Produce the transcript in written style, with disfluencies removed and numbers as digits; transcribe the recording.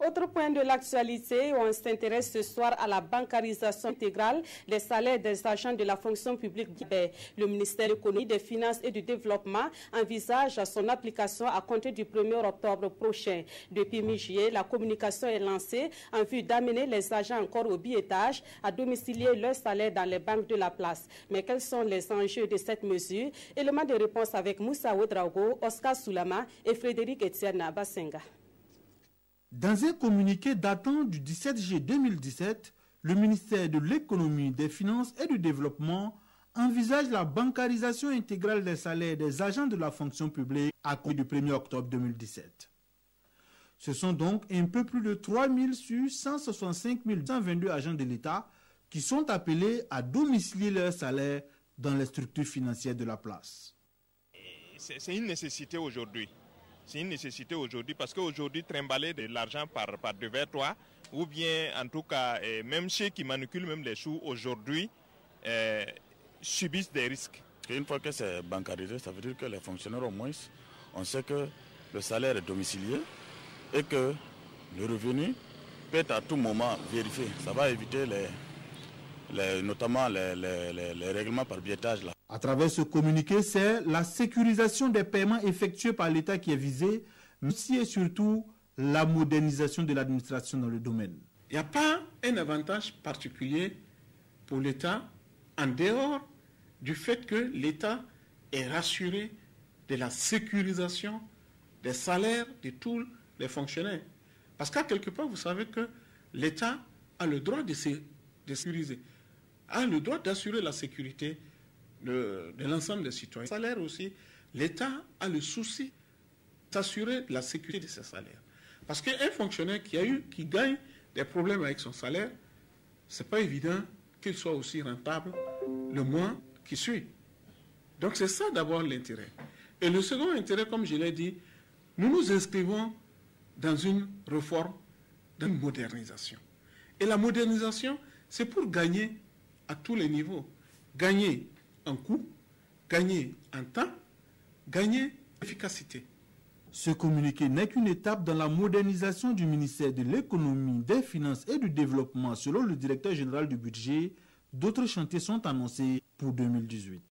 Autre point de l'actualité, on s'intéresse ce soir à la bancarisation intégrale des salaires des agents de la fonction publique. Le ministère de l'Économie, des Finances et du Développement envisage son application à compter du 1er octobre prochain. Depuis mi-juillet, la communication est lancée en vue d'amener les agents encore au billetage à domicilier leur salaire dans les banques de la place. Mais quels sont les enjeux de cette mesure? Élément de réponse avec Moussa Ouedraogo, Oscar Soulama et Frédéric Etienne Bassenga. Dans un communiqué datant du 17 juillet 2017, le ministère de l'Économie, des Finances et du Développement envisage la bancarisation intégrale des salaires des agents de la fonction publique à compter du 1er octobre 2017. Ce sont donc un peu plus de 3 000 sur 165 122 agents de l'État qui sont appelés à domicilier leurs salaires dans les structures financières de la place. C'est une nécessité aujourd'hui. C'est une nécessité aujourd'hui parce qu'aujourd'hui, trimballer de l'argent par devers toi, ou bien en tout cas, même ceux qui manipulent même les sous aujourd'hui, subissent des risques. Une fois que c'est bancarisé, ça veut dire que les fonctionnaires au moins, on sait que le salaire est domicilié et que le revenu peut être à tout moment vérifié. Ça va éviter notamment les règlements par biaitage. À travers ce communiqué, c'est la sécurisation des paiements effectués par l'État qui est visée, mais aussi et surtout la modernisation de l'administration dans le domaine. Il n'y a pas un avantage particulier pour l'État en dehors du fait que l'État est rassuré de la sécurisation des salaires de tous les fonctionnaires. Parce qu'à quelque part, vous savez que l'État a le droit de sécuriser, a le droit d'assurer la sécurité de l'ensemble des citoyens. Le salaire aussi, l'État a le souci d'assurer la sécurité de ses salaires. Parce qu'un fonctionnaire qui gagne des problèmes avec son salaire, ce n'est pas évident qu'il soit aussi rentable le mois qui suit. Donc c'est ça d'abord l'intérêt. Et le second intérêt, comme je l'ai dit, nous nous inscrivons dans une réforme, dans une modernisation. Et la modernisation, c'est pour gagner à tous les niveaux. Gagner en coût, gagner en temps, gagner en efficacité. Ce communiqué n'est qu'une étape dans la modernisation du ministère de l'Économie, des Finances et du Développement. Selon le directeur général du budget, d'autres chantiers sont annoncés pour 2018.